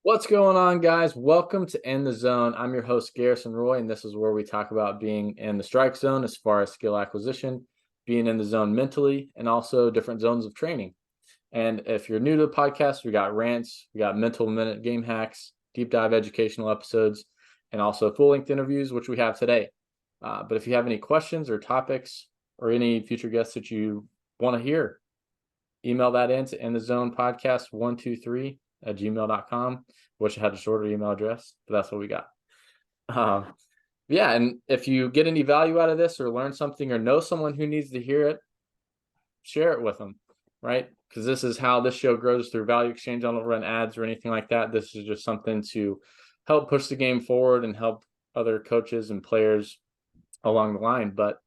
What's going on, guys? Welcome to In the Zone. I'm your host, Garrison Roy, and this is where we talk about being in the strike zone as far as skill acquisition, being in the zone mentally, and also different zones of training. And if you're new to the podcast, we got rants, we got mental minute game hacks, deep dive educational episodes, and also full length interviews, which we have today. But if you have any questions or topics or any future guests that you want to hear, email that in to inthezonepodcast123@gmail.com. Wish I had a shorter email address, but that's what we got. Yeah, and if you get any value out of this or learn something or know someone who needs to hear it, share it with them, right? Because this is how this show grows through value exchange. I don't run ads or anything like that. This is just something to help push the game forward and help other coaches and players along the line. But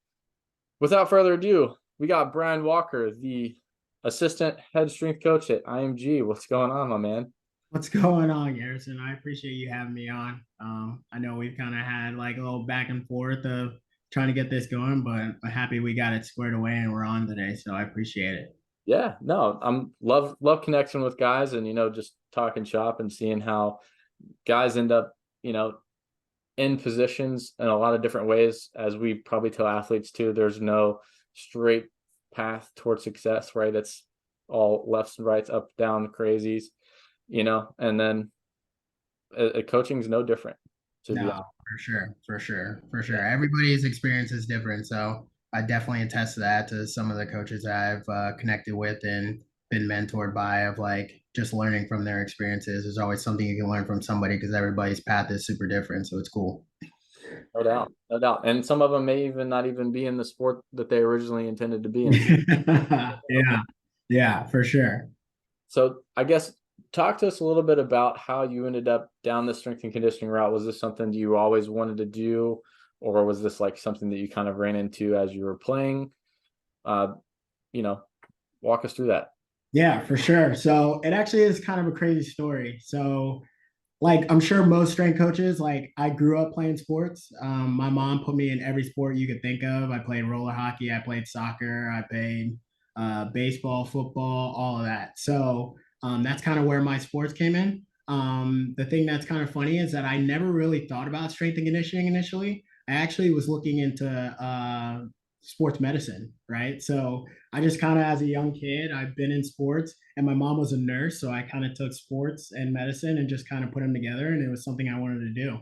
without further ado, we got Brian Walker, the assistant head strength coach at IMG. What's going on, my man? What's going on, Garrison? I appreciate you having me on. I know we've kind of had like a little back and forth of trying to get this going, but I'm happy we got it squared away and we're on today. So I appreciate it. Yeah, no, I'm love connection with guys and just talking shop and seeing how guys end up, in positions in a lot of different ways. As we probably tell athletes too, there's no straight path towards success, right? It's all lefts and rights, up, down, crazies, and then coaching is no different, to be honest. No, for sure. Everybody's experience is different. So I definitely attest to that to some of the coaches I've connected with and been mentored by of like just learning from their experiences. There's always something you can learn from somebody because everybody's path is super different. So it's cool. No doubt, no doubt. And some of them may even not even be in the sport that they originally intended to be in. Yeah, yeah, for sure. So I guess talk to us a little bit about how you ended up down the strength and conditioning route. Was this something you always wanted to do, or was this like something that you kind of ran into as you were playing? Uh, you know, walk us through that. Yeah, for sure. So it actually is kind of a crazy story. So, like, I'm sure most strength coaches, like, I grew up playing sports. My mom put me in every sport you could think of. I played roller hockey, I played soccer, I played baseball, football, all of that. So that's kind of where my sports came in. The thing that's kind of funny is that I never really thought about strength and conditioning initially. I actually was looking into sports medicine, right? So I just kind of, as a young kid, I've been in sports, and my mom was a nurse, so I kind of took sports and medicine and just kind of put them together, and it was something I wanted to do.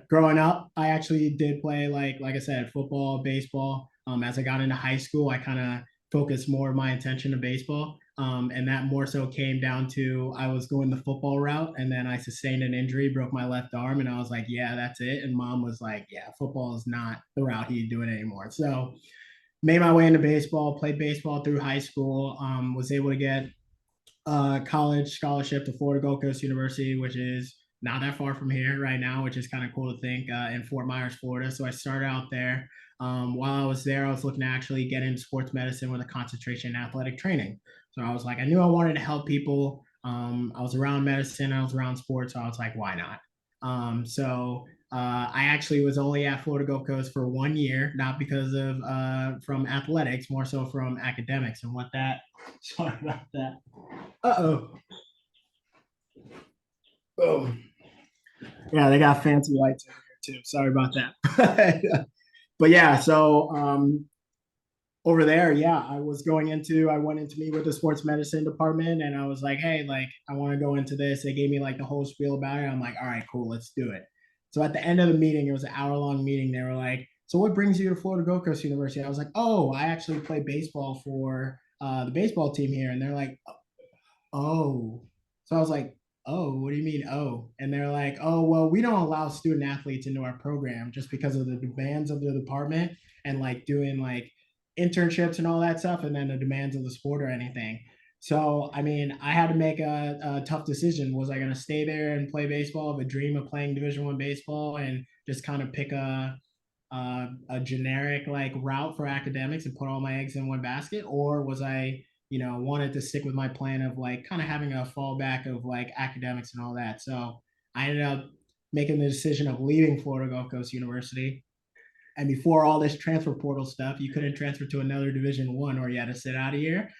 Growing up, I actually did play like I said, football, baseball. As I got into high school, I kind of focused more of my attention to baseball. And that more so came down to I was going the football route, and then I sustained an injury, broke my left arm, and I was like, yeah, that's it. And mom was like, yeah, football is not the route he's doing anymore. So made my way into baseball, played baseball through high school, was able to get a college scholarship to Florida Gulf Coast University, which is not that far from here right now, which is kind of cool to think in Fort Myers, Florida. So I started out there. While I was there, I was looking to actually get into sports medicine with a concentration in athletic training. So I was like, I knew I wanted to help people. I was around medicine, I was around sports, so I was like, why not? I actually was only at Florida Gulf Coast for 1 year, not because of from athletics, more so from academics and what that. Sorry about that. Uh-oh. Oh. Yeah, they got fancy lights in here too. Sorry about that. But yeah, so over there, yeah, I went into meet with the sports medicine department and I was like, hey, like, I want to go into this. They gave me like the whole spiel about it. I'm like, all right, cool, let's do it. So at the end of the meeting, it was an hour-long meeting. They were like, so what brings you to Florida Gulf Coast University? I was like, oh, I actually play baseball for the baseball team here. And they're like, oh. So I was like, oh, what do you mean, oh? And they're like, oh, well, we don't allow student athletes into our program just because of the demands of the department and like doing like internships and all that stuff, and then the demands of the sport or anything. So, I mean, I had to make a tough decision. Was I going to stay there and play baseball, have a dream of playing Division I baseball, and just kind of pick a generic like route for academics and put all my eggs in one basket, or was I wanted to stick with my plan of like kind of having a fallback of like academics and all that. So I ended up making the decision of leaving Florida Gulf Coast University. And before all this transfer portal stuff, you couldn't transfer to another Division I, or you had to sit out a year.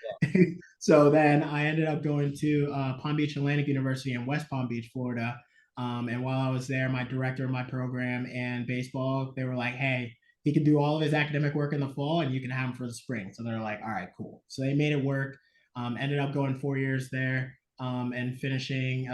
So then I ended up going to Palm Beach Atlantic University in West Palm Beach, Florida. And while I was there, my director of my program and baseball, they were like, hey, he can do all of his academic work in the fall and you can have him for the spring. So they're like, all right, cool. So they made it work. Ended up going 4 years there and finishing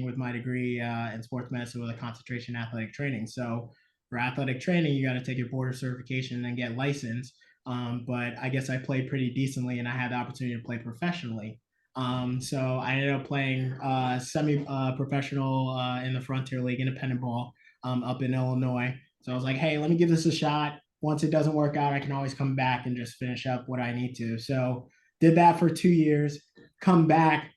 with my degree in sports medicine with a concentration in athletic training. So for athletic training, you got to take your board certification and get licensed. But I guess I played pretty decently and I had the opportunity to play professionally. So I ended up playing semi professional in the Frontier League, independent ball up in Illinois. So I was like, hey, let me give this a shot. Once it doesn't work out, I can always come back and just finish up what I need to. So did that for 2 years, come back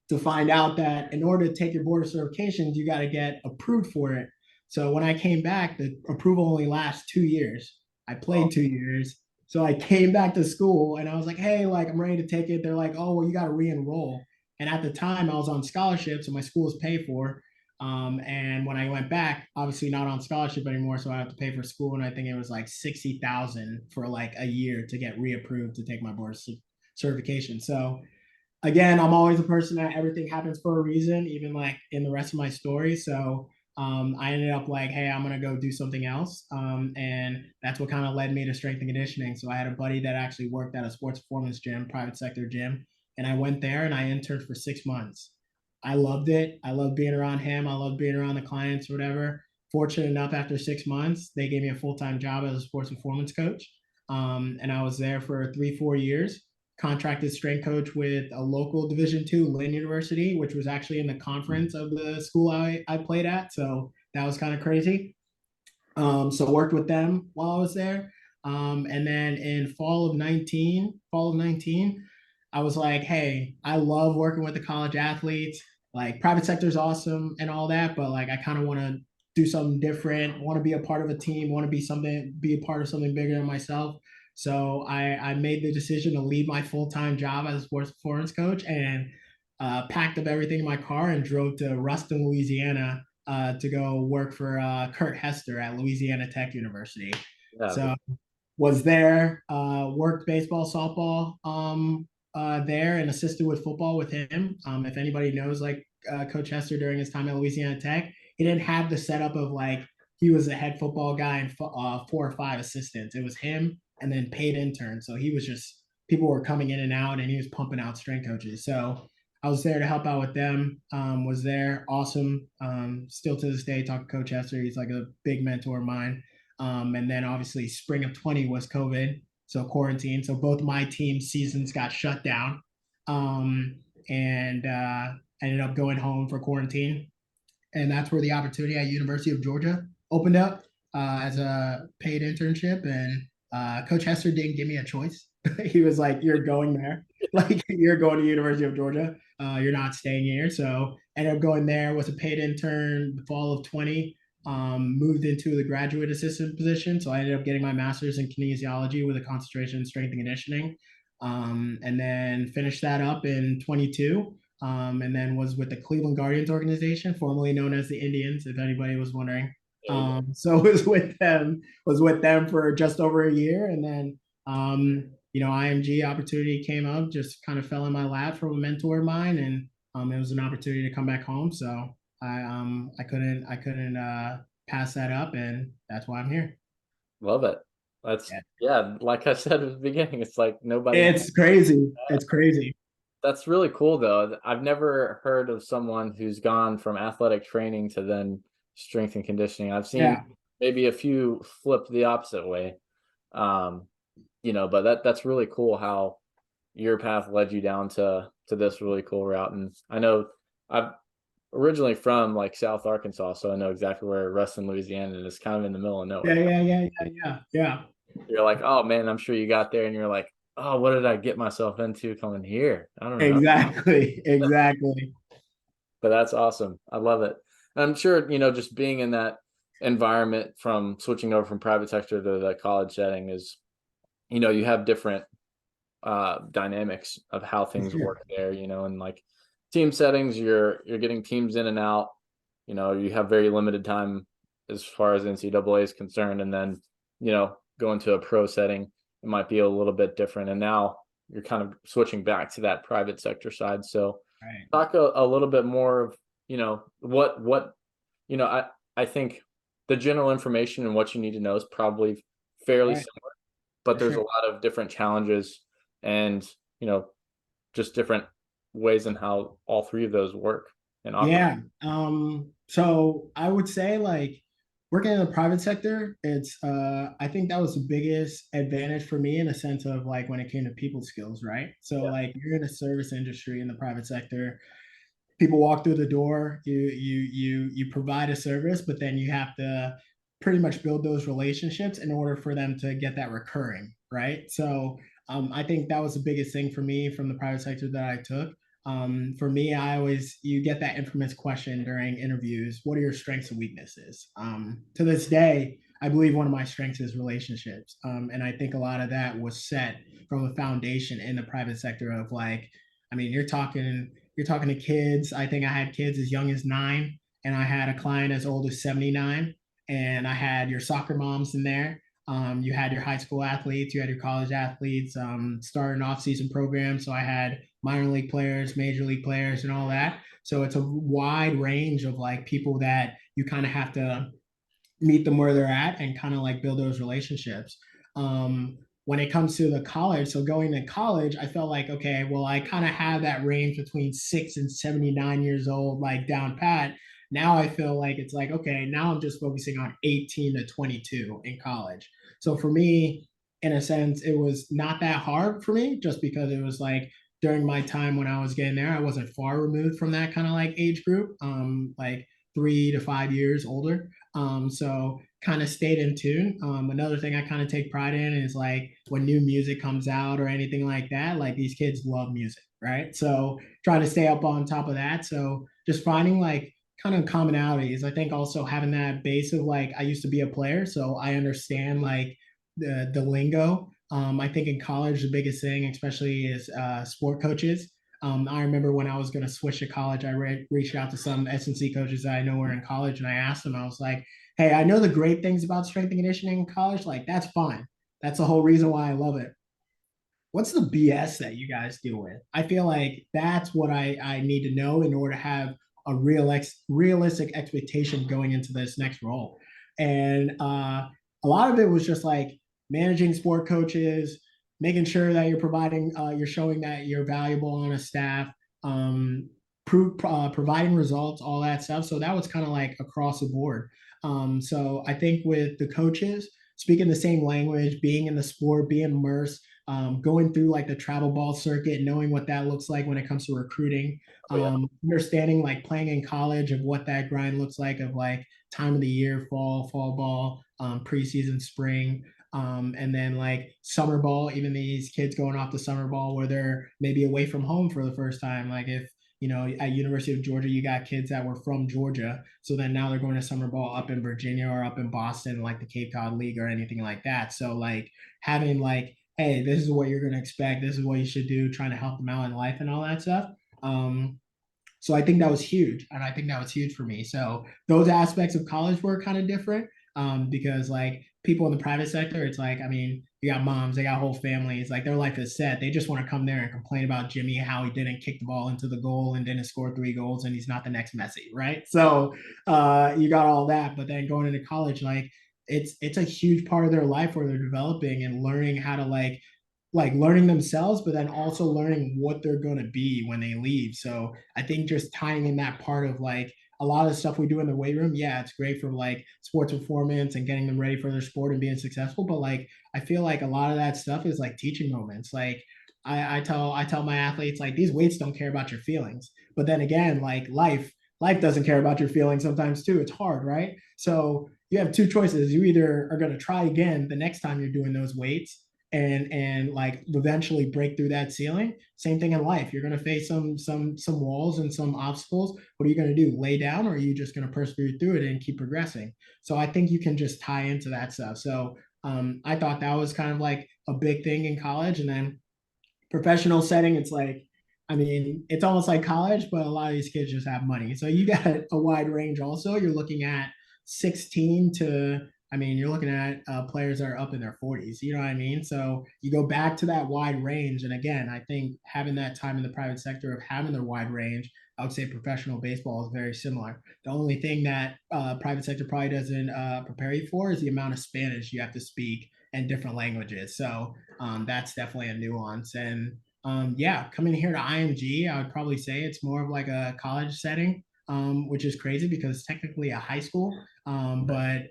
to find out that in order to take your board of certifications, you got to get approved for it. So when I came back, the approval only lasts 2 years. I played 2 years. So I came back to school and I was like, hey, like I'm ready to take it. They're like, oh, well, you got to re-enroll. And at the time I was on scholarship, so my school was paid for. And when I went back, obviously not on scholarship anymore, so I have to pay for school. And I think it was like 60,000 for like a year to get reapproved to take my board certification. So again, I'm always a person that everything happens for a reason, even like in the rest of my story. So I ended up like, hey, I'm gonna go do something else, and that's what kind of led me to strength and conditioning. So I had a buddy that actually worked at a sports performance gym, private sector gym, and I went there and I interned for 6 months. I loved it. I loved being around him. I loved being around the clients, or whatever. Fortunate enough, after 6 months, they gave me a full time job as a sports performance coach, and I was there for 3 4 years, contracted strength coach with a local Division II Lynn University, which was actually in the conference of the school I played at. So that was kind of crazy. So worked with them while I was there. And then in fall of 19, I was like, hey, I love working with the college athletes. Like private sector is awesome and all that, but like I kind of want to do something different, want to be a part of a team, want to be a part of something bigger than myself. So I made the decision to leave my full-time job as a sports performance coach and packed up everything in my car and drove to Ruston, Louisiana, to go work for Kurt Hester at Louisiana Tech University. Yeah, So was there, worked baseball, softball there, and assisted with football with him. If anybody knows, like Coach Hester during his time at Louisiana Tech, he didn't have the setup of like he was a head football guy and 4 or 5 assistants. It was him and then paid interns. So he was just people were coming in and out, and he was pumping out strength coaches. So I was there to help out with them. Was there, awesome. Still to this day, talk to Coach Hester. He's like a big mentor of mine. And then obviously spring of 20 was COVID, so quarantine. So both my team seasons got shut down, and ended up going home for quarantine. And that's where the opportunity at University of Georgia opened up as a paid internship. And Coach Hester didn't give me a choice. He was like, "You're going there, like you're going to University of Georgia. You're not staying here." So ended up going there. Was a paid intern the fall of 20. Moved into the graduate assistant position. So I ended up getting my master's in kinesiology with a concentration in strength and conditioning. And then finished that up in 22. And then was with the Cleveland Guardians organization, formerly known as the Indians, if anybody was wondering. So was with them for just over a year. And then, IMG opportunity came up, just kind of fell in my lap from a mentor of mine. And it was an opportunity to come back home. So I couldn't pass that up, and that's why I'm here. love it. That's Yeah. yeah, like I said at the beginning, it's like nobody. It's crazy. It's crazy. That's really cool though. I've never heard of someone who's gone from athletic training to then strength and conditioning. I've seen Yeah. maybe a few flip the opposite way. Um, but that's really cool how your path led you down to this really cool route. And I know I'm originally from like South Arkansas, so I know exactly where Ruston, Louisiana is. It's kind of in the middle of Yeah. nowhere. Yeah. Yeah. Yeah. Yeah. Yeah. You're like, oh man, I'm sure you got there and you're like, oh, what did I get myself into coming here? I don't know. Exactly. Exactly. But that's awesome. I love it. And I'm sure, just being in that environment from switching over from private sector to the college setting is, you have different dynamics of how things Sure. work there, and like team settings, you're getting teams in and out, you have very limited time as far as NCAA is concerned. And then, going to a pro setting, it might be a little bit different. And now you're kind of switching back to that private sector side. So Right. talk a little bit more of, what I think the general information and what you need to know is probably fairly Right. similar, but For there's a sure. lot of different challenges and, just different ways in how all three of those work and operate. Yeah. So I would say like working in the private sector, it's I think that was the biggest advantage for me in a sense of like when it came to people skills, right? So Yeah. like you're in a service industry in the private sector, people walk through the door, you provide a service, but then you have to pretty much build those relationships in order for them to get that recurring, right? So I think that was the biggest thing for me from the private sector that I took. For me, I always you get that infamous question during interviews: what are your strengths and weaknesses? To this day, I believe one of my strengths is relationships, and I think a lot of that was set from a foundation in the private sector of like, I mean, you're talking to kids. I think I had kids as young as 9, and I had a client as old as 79. And I had your soccer moms in there. You had your high school athletes, you had your college athletes, starting off-season programs. So I had minor league players, major league players, and all that. So it's a wide range of like people that you kind of have to meet them where they're at and kind of like build those relationships. When it comes to the college, so going to college, I felt like, okay, well, I kind of have that range between 6 and 79 years old, like down pat. Now I feel like it's like, okay, now I'm just focusing on 18 to 22 in college. So for me, in a sense, it was not that hard for me just because it was like during my time when I was getting there, I wasn't far removed from that kind of like age group, like 3 to 5 years older. So kind of stayed in tune. Another thing I kind of take pride in is like when new music comes out or anything like that, like these kids love music, right? So trying to stay up on top of that. So just finding like kind of commonalities. I think also having that base of like I used to be a player, so I understand like the lingo. I think in college the biggest thing, especially is sport coaches. I remember when I was going to switch to college, I reached out to some S&C coaches that I know were in college, and I asked them, I was like, hey, I know the great things about strength and conditioning in college. Like, that's fine. That's the whole reason why I love it. What's the BS that you guys deal with? I feel like that's what I need to know in order to have a realistic expectation going into this next role. And a lot of it was just like managing sport coaches, making sure that you're you're showing that you're valuable on a staff, providing results, all that stuff. So that was kind of like across the board. So I think with the coaches, speaking the same language, being in the sport, being immersed, going through like the travel ball circuit, knowing what that looks like when it comes to recruiting, Oh yeah. understanding like playing in college of what that grind looks like of like time of the year, fall ball, preseason, spring. And then like summer ball, even these kids going off to summer ball where they're maybe away from home for the first time. Like if at University of Georgia, you got kids that were from Georgia, so then now they're going to summer ball up in Virginia or up in Boston, like the Cape Cod League or anything like that. So like having like, hey, this is what you're going to expect, this is what you should do, trying to help them out in life and all that stuff. So I think that was huge, and I think that was huge for me. So those aspects of college were kind of different, because like people in the private sector, it's like, I mean, you got moms, they got whole families, like their life is set. They just want to come there and complain about Jimmy, how he didn't kick the ball into the goal and didn't score 3 goals and he's not the next Messi, right? So you got all that, but then going into college, like it's a huge part of their life where they're developing and learning how to like learning themselves, but then also learning what they're going to be when they leave. So I think just tying in that part of like a lot of the stuff we do in the weight room, yeah, it's great for like sports performance and getting them ready for their sport and being successful. But like I feel like a lot of that stuff is like teaching moments. Like I tell my athletes like these weights don't care about your feelings. But then again, like life doesn't care about your feelings sometimes too. It's hard, right? So you have two choices. You either are going to try again the next time you're doing those weights and like eventually break through that ceiling. Same thing in life. You're going to face some walls and some obstacles. What are you going to do? Lay down, or are you just going to persevere through it and keep progressing? So I think you can just tie into that stuff. So I thought that was kind of like a big thing in college. And then professional setting, it's like, I mean, it's almost like college, but a lot of these kids just have money. So you got a wide range also. You're looking at 16 to I mean, you're looking at players that are up in their 40s. You know what I mean? So you go back to that wide range. And again, I think having that time in the private sector of having the wide range, I would say professional baseball is very similar. The only thing that private sector probably doesn't prepare you for is the amount of Spanish you have to speak and different languages. So that's definitely a nuance. And yeah, coming here to IMG, I would probably say it's more of like a college setting, which is crazy because it's technically a high school. But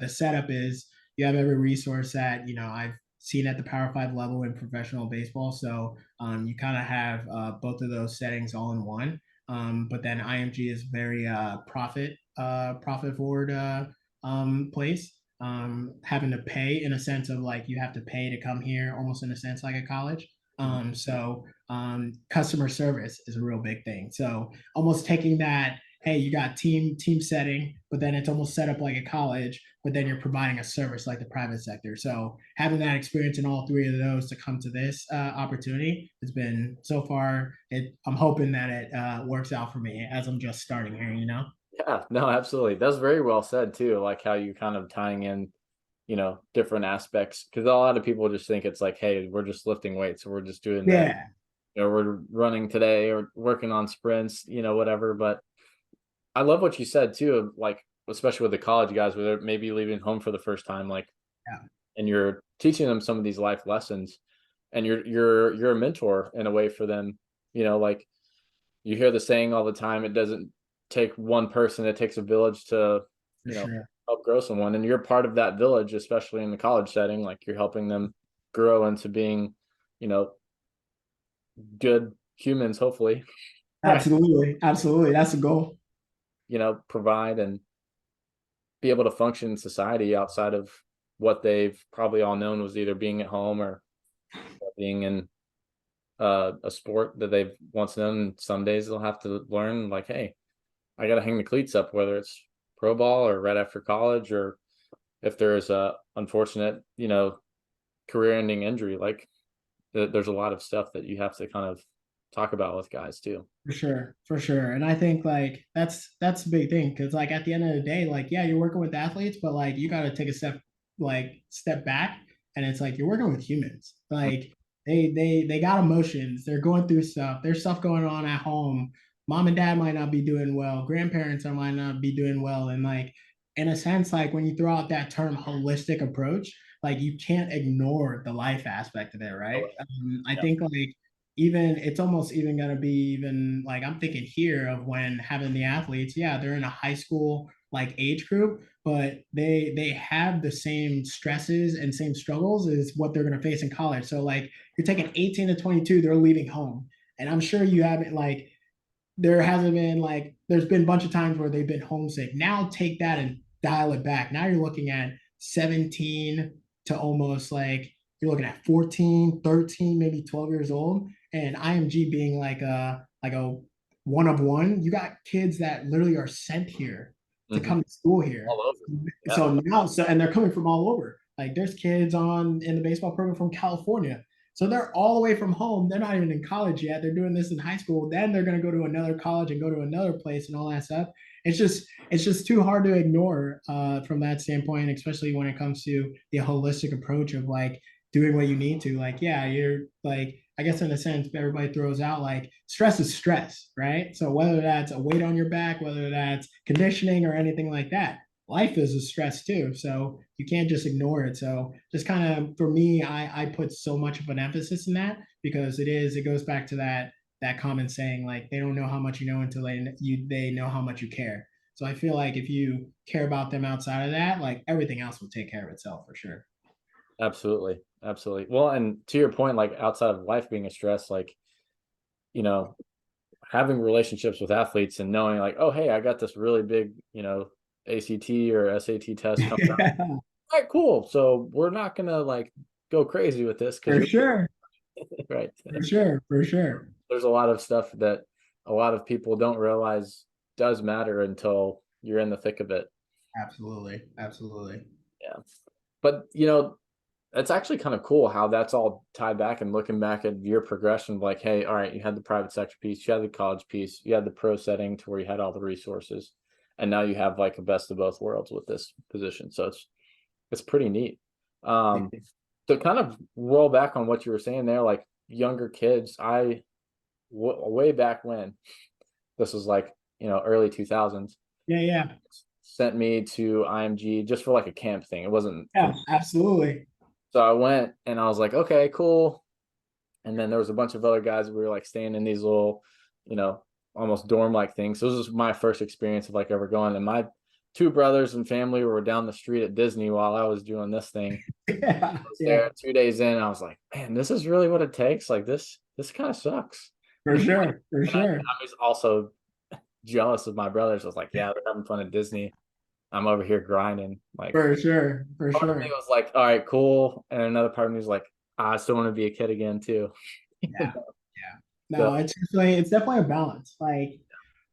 the setup is you have every resource that I've seen at the Power Five level in professional baseball. So you kind of have both of those settings all in one. But then IMG is very profit forward place. Having to pay in a sense of like you have to pay to come here, almost in a sense like a college. So customer service is a real big thing. So almost taking that, hey, you got team setting, but then it's almost set up like a college, but then you're providing a service like the private sector. So having that experience in all three of those to come to this opportunity has been so far. I'm hoping that it works out for me as I'm just starting here. Yeah, no, absolutely. That's very well said too. Like how you kind of tying in, different aspects. Because a lot of people just think it's like, hey, we're just lifting weights, so we're just doing that. Yeah, We're running today or working on sprints, whatever. But I love what you said too, of like, especially with the college guys, where they're maybe leaving home for the first time, like, yeah, and you're teaching them some of these life lessons, and you're a mentor in a way for them. Like you hear the saying all the time, it doesn't take one person, it takes a village to, for sure. help grow someone. And you're part of that village, especially in the college setting. Like you're helping them grow into being, you know, good humans, hopefully. Right. Absolutely, absolutely. That's the goal. Provide and be able to function in society outside of what they've probably all known was either being at home or being in a sport that they've once known. And some days they'll have to learn, like, hey, I got to hang the cleats up, whether it's pro ball or right after college, or if there's a unfortunate, career ending injury. Like there's a lot of stuff that you have to kind of talk about with guys too. For sure, for sure. And I think like that's the big thing because like at the end of the day, like yeah, you're working with athletes, but like you got to take a step back, and it's like you're working with humans. Like they got emotions. They're going through stuff. There's stuff going on at home. Mom and dad might not be doing well. Grandparents might not be doing well. And like in a sense, like when you throw out that term holistic approach, like you can't ignore the life aspect of it, right? I Yeah. think like even it's almost even going to be even like I'm thinking here of when having the athletes, yeah, they're in a high school like age group, but they have the same stresses and same struggles as what they're going to face in college. So like you're taking 18 to 22, they're leaving home, and I'm sure you haven't like there hasn't been like there's been a bunch of times where they've been homesick. Now take that and dial it back. Now you're looking at 17 to almost like you're looking at 14, 13, maybe 12 years old. And IMG being like a one of one, you got kids that literally are sent here to Hmm. come to school here. All over. Yeah. So and they're coming from all over. Like there's kids on in the baseball program from California, so they're all the way from home. They're not even in college yet. They're doing this in high school. Then they're going to go to another college and go to another place and all that stuff. It's just too hard to ignore from that standpoint, especially when it comes to the holistic approach of like doing what you need to. Like, yeah, you're like, I guess in a sense, everybody throws out like stress is stress, right? So whether that's a weight on your back, whether that's conditioning or anything like that, life is a stress too. So you can't just ignore it. So just kind of for me, I put so much of an emphasis in that because it goes back to that common saying, like they don't know how much you know until they know how much you care. So I feel like if you care about them outside of that, like everything else will take care of itself for sure. Absolutely. Absolutely. Well, and to your point, like outside of life being a stress, like, you know, having relationships with athletes and knowing like, oh, hey, I got this really big, ACT or SAT test coming up. Yeah, All right, cool. So we're not gonna like go crazy with this because for you're sure, right. for sure, for sure. There's a lot of stuff that a lot of people don't realize does matter until you're in the thick of it. Absolutely, absolutely. Yeah. But it's actually kind of cool how that's all tied back and looking back at your progression of like, hey, all right, you had the private sector piece, you had the college piece, you had the pro setting to where you had all the resources, and now you have like a best of both worlds with this position. So it's it's pretty neat. Um, to kind of roll back on what you were saying there, like younger kids, way back when this was like, early 2000s, Yeah, yeah, sent me to IMG just for like a camp thing. It wasn't for yeah, absolutely. so I went and I was like, okay, cool. And then there was a bunch of other guys. We were like staying in these little, you know, almost dorm like things. So this was my first experience of like ever going. And my two brothers and family were down the street at Disney while I was doing this thing. Yeah, I was yeah, there 2 days in. I was like, man, this is really what it takes. Like this kind of sucks. for sure, for And I sure, was also jealous of my brothers. I was like, yeah, they're having fun at Disney. I'm over here grinding. Like for sure, for part of me sure. was like, all right, cool. And another part of me was like, I still want to be a kid again too. Yeah, yeah. So No, it's definitely a balance. Like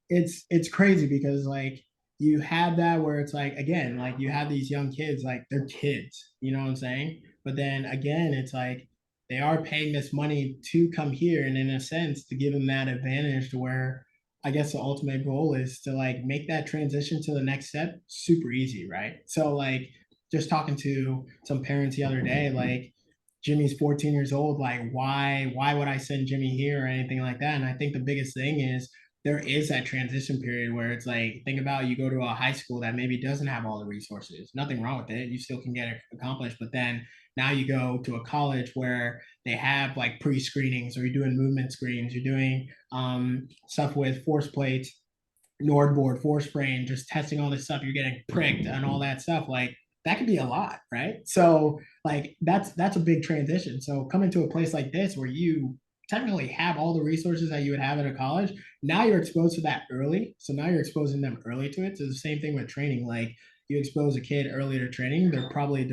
it's crazy because like you have that where it's like again like you have these young kids like they're kids, you know what I'm saying, but then again it's like they are paying this money to come here and in a sense to give them that advantage to where I guess the ultimate goal is to like make that transition to the next step super easy, right? So like just talking to some parents the other day, like Jimmy's 14 years old, like why would I send Jimmy here or anything like that? And I think the biggest thing is there is that transition period where it's like think about you go to a high school that maybe doesn't have all the resources, nothing wrong with it, you still can get it accomplished, but then now you go to a college where they have like pre-screenings or you're doing movement screens, you're doing stuff with force plates, Nordboard, force frame, just testing all this stuff, you're getting pricked and all that stuff. Like that could be a lot, right? So like that's a big transition. So coming to a place like this where you technically have all the resources that you would have at a college, now you're exposed to that early. So now you're exposing them early to it. So the same thing with training. Like you expose a kid early to training, they're probably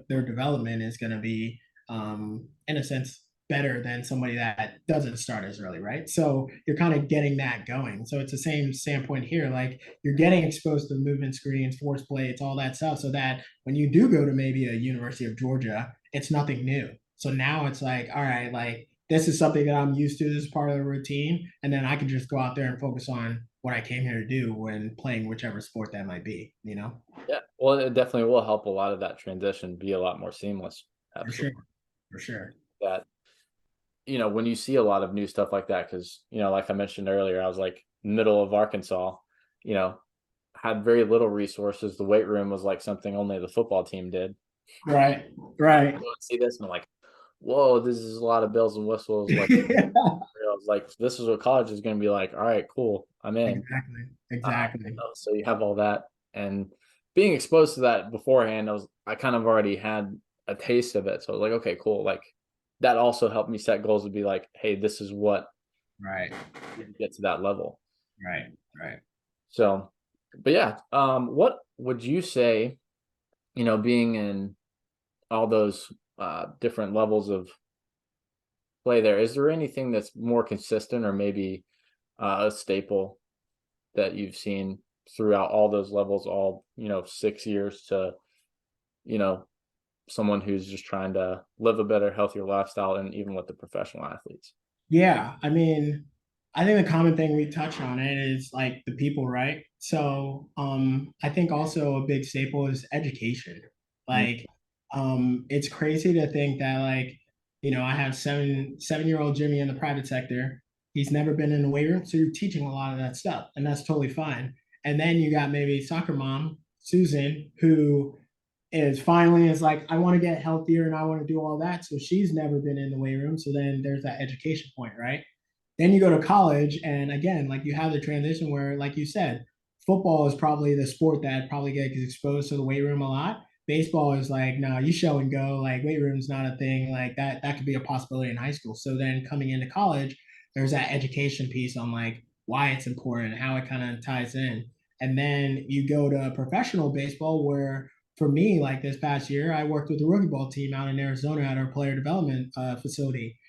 their development is going to be in a sense better than somebody that doesn't start as early, right? So you're kind of getting that going. So it's the same standpoint here. Like you're getting exposed to movement screens, force plates, all that stuff, so that when you do go to maybe a University of Georgia, it's nothing new. So now it's like, all right, like this is something that I'm used to. This is part of the routine, and then I can just go out there and focus on what I came here to do when playing whichever sport that might be. You know, yeah, well, it definitely will help a lot of that transition be a lot more seamless. for sure, Absolutely. for sure. That, when you see a lot of new stuff like that, because, like I mentioned earlier, I was like middle of Arkansas, you know, had very little resources. The weight room was like something only the football team did. Right, right. Go and see this, and I'm like, whoa, this is a lot of bells and whistles. Like, I was like, this is what college is going to be like. All right, cool, I'm in. Exactly, exactly. So you have all that, and being exposed to that beforehand, I kind of already had a taste of it. So I was like, okay, cool. Like that also helped me set goals to be like, hey, this is what Right, you get to that level. right, right. So, but yeah, what would you say, being in all those different levels of play there, is there anything that's more consistent or maybe a staple that you've seen throughout all those levels, all 6 years to you know someone who's just trying to live a better, healthier lifestyle, and even with the professional athletes? Yeah, I mean, I think the common thing we touch on it is like the people, right? So, I think also a big staple is education. Mm. Like, it's crazy to think that like, I have seven-year old Jimmy in the private sector. He's never been in the weight room, so you're teaching a lot of that stuff, and that's totally fine. And then you got maybe soccer mom Susan, who is finally is like, I want to get healthier and I want to do all that. So she's never been in the weight room. So then there's that education point, right? Then you go to college, and again, like you have the transition where, like you said, football is probably the sport that probably gets exposed to the weight room a lot. Baseball is like, no, you show and go. Like weight room's not a thing. Like that could be a possibility in high school. So then coming into college, there's that education piece on like why it's important, how it kind of ties in. And then you go to professional baseball where for me, like this past year, I worked with a rookie ball team out in Arizona at our player development facility.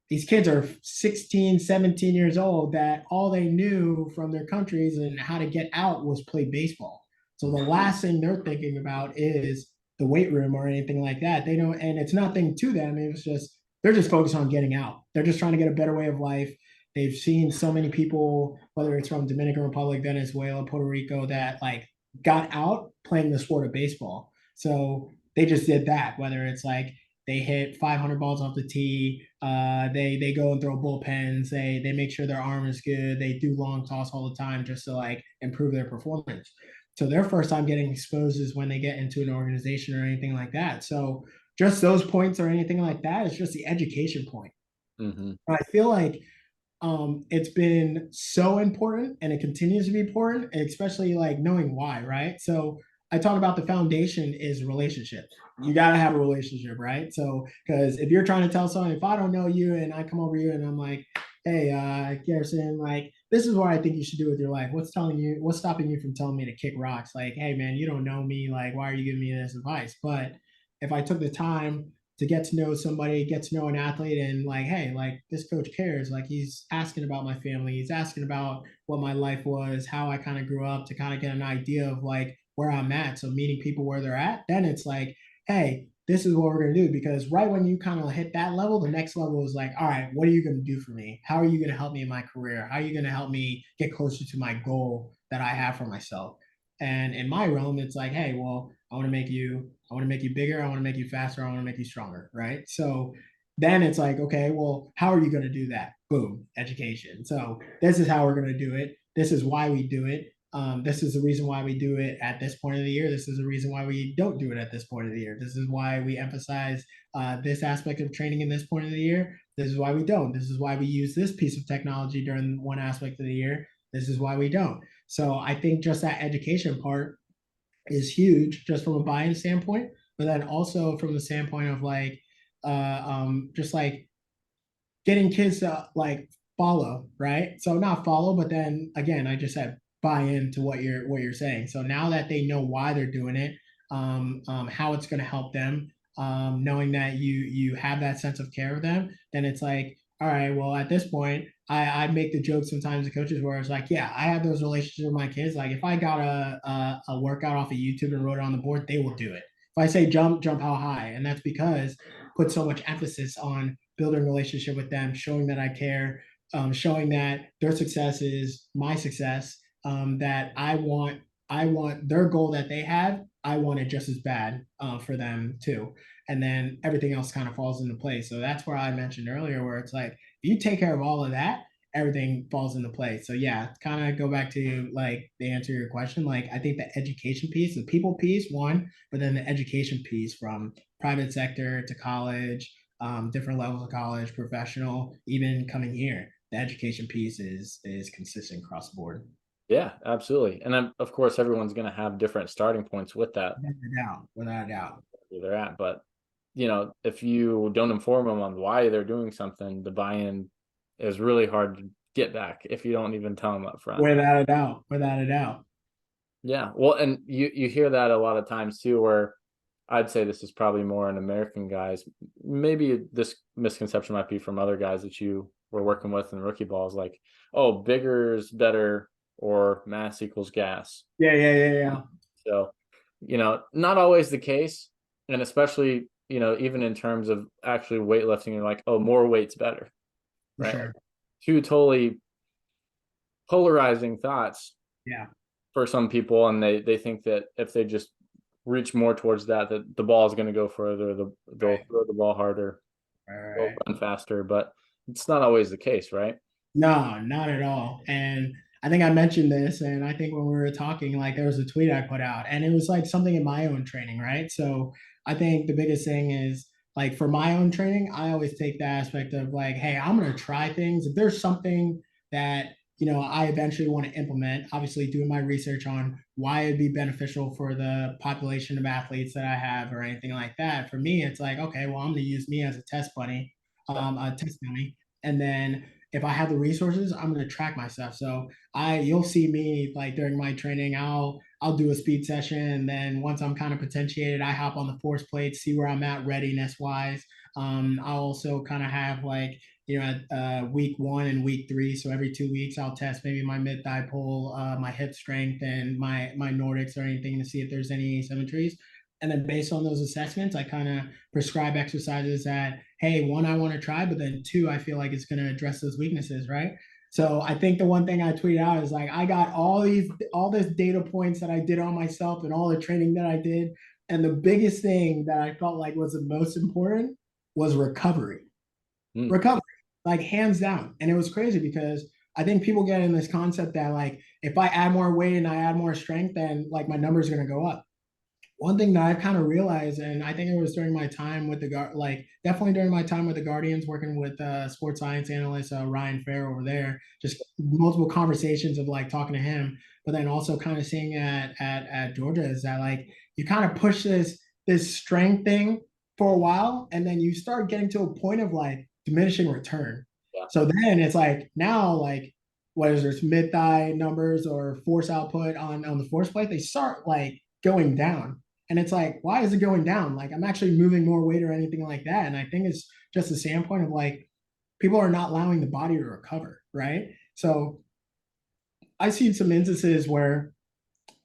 These kids are 16, 17 years old that all they knew from their countries and how to get out was play baseball. So the last thing they're thinking about is the weight room or anything like that. They don't, and it's nothing to them. It was just, they're just focused on getting out. They're just trying to get a better way of life. They've seen so many people, whether it's from Dominican Republic, Venezuela, Puerto Rico, that like got out playing the sport of baseball. So they just did that. Whether it's like they hit 500 balls off the tee, they go and throw bullpens, they make sure their arm is good, they do long toss all the time just to like improve their performance. So their first time getting exposed is when they get into an organization or anything like that. So just those points or anything like that is just the education point. Mm-hmm. I feel like it's been so important and it continues to be important, especially like knowing why, right? So I talk about the foundation is relationship. You got to have a relationship, right? So, because if you're trying to tell someone, if I don't know you and I come over you and I'm like, hey, Garrison, like, this is what I think you should do with your life. What's stopping you from telling me to kick rocks? Like, hey, man, you don't know me. Like, why are you giving me this advice? But if I took the time to get to know somebody, get to know an athlete, and like, hey, like this coach cares. Like he's asking about my family, he's asking about what my life was, how I kind of grew up, to kind of get an idea of like where I'm at. So meeting people where they're at, then it's like, hey, this is what we're gonna do. Because right when you kind of hit that level, the next level is like, all right, what are you gonna do for me? How are you gonna help me in my career? How are you gonna help me get closer to my goal that I have for myself? And in my realm, it's like, hey, well, I want to make you bigger, I want to make you faster, I want to make you stronger, right? So then it's like, okay, well, how are you going to do that? Boom, education. So this is how we're going to do it. This is why we do it. This is the reason why we do it at this point of the year. This is the reason why we don't do it at this point of the year. This is why we emphasize this aspect of training in this point of the year. This is why we don't. This is why we use this piece of technology during one aspect of the year. This is why we don't. So I think just that education part is huge just from a buy-in standpoint, but then also from the standpoint of like just like getting kids to like follow, right? So not follow, but then again, I just said buy into what you're saying. So now that they know why they're doing it, how it's going to help them, knowing that you have that sense of care of them, then it's like, all right, well, at this point, I make the joke sometimes to coaches where it's like, yeah, I have those relationships with my kids. Like if I got a workout off of YouTube and wrote it on the board, they will do it. If I say jump, jump how high, and that's because put so much emphasis on building a relationship with them, showing that I care, showing that their success is my success, that I want their goal that they have, I want it just as bad for them too. And then everything else kind of falls into place. So that's where I mentioned earlier, where it's like, if you take care of all of that, everything falls into place. So yeah, kind of go back to like the answer to your question. Like I think the education piece, the people piece, one, but then the education piece from private sector to college, different levels of college, professional, even coming here. The education piece is consistent across the board. Yeah, absolutely. And then, of course, everyone's going to have different starting points with that, Without a doubt, without a doubt. where they're at. But, if you don't inform them on why they're doing something, the buy-in is really hard to get back if you don't even tell them up front. Without a doubt, without a doubt. Yeah. Well, and you hear that a lot of times too, where I'd say this is probably more an American guys. Maybe this misconception might be from other guys that you were working with in rookie balls, like, oh, bigger is better or mass equals gas. Yeah, yeah, yeah, yeah. So, not always the case. And especially, even in terms of actually weightlifting, you're like, oh, more weight's better, For right? Like sure. two totally polarizing thoughts Yeah. for some people. And they think that if they just reach more towards that the ball is going to go further, they'll Right. throw the ball harder, they'll Right. run faster, but it's not always the case, right? No, not at all. And I think I mentioned this, and I think when we were talking, like there was a tweet I put out, and it was like something in my own training, right? So I think the biggest thing is like for my own training, I always take the aspect of like, hey, I'm gonna try things. If there's something that I eventually want to implement, obviously doing my research on why it'd be beneficial for the population of athletes that I have or anything like that. For me, it's like, okay, well, I'm gonna use me as a test bunny, a test dummy, and then if I have the resources, I'm going to track myself. So you'll see me like during my training, I'll do a speed session, and then once I'm kind of potentiated, I hop on the force plate, see where I'm at readiness wise. I'll also kind of have like week 1 and week 3. So every 2 weeks, I'll test maybe my mid thigh pull, my hip strength, and my Nordics or anything to see if there's any asymmetries. And then based on those assessments, I kind of prescribe exercises that, hey, one, I want to try, but then two, I feel like it's going to address those weaknesses, right? So I think the one thing I tweeted out is like, I got all this data points that I did on myself and all the training that I did. And the biggest thing that I felt like was the most important was recovery. Mm, Recovery, like hands down. And it was crazy because I think people get in this concept that like if I add more weight and I add more strength, then like my numbers are gonna go up. One thing that I've kind of realized, and I think it was during my time with the like definitely during my time with the Guardians, working with sports science analyst Ryan Fair over there, just multiple conversations of like talking to him, but then also kind of seeing at Georgia is that like you kind of push this strength thing for a while, and then you start getting to a point of like diminishing return. yeah. So then it's like now like whether there's mid thigh numbers or force output on the force plate, they start like going down. And it's like, why is it going down? Like, I'm actually moving more weight or anything like that. And I think it's just a standpoint of like, people are not allowing the body to recover, right? So I've seen some instances where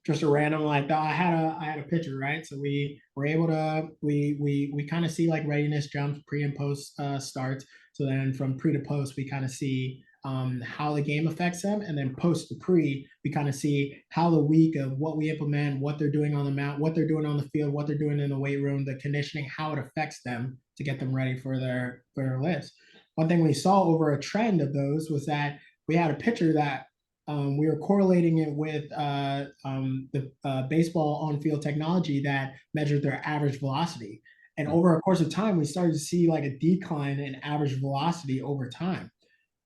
just a random like I had a pitcher, right? So we were able to we kind of see like readiness jumps pre and post starts. So then from pre to post, we kind of see how the game affects them, and then post to pre, we kind of see how the week of what we implement, what they're doing on the mat, what they're doing on the field, what they're doing in the weight room, the conditioning, how it affects them to get them ready for their list. One thing we saw over a trend of those was that we had a pitcher that we were correlating it with the baseball on-field technology that measured their average velocity. And Mm, over a course of time, we started to see like a decline in average velocity over time.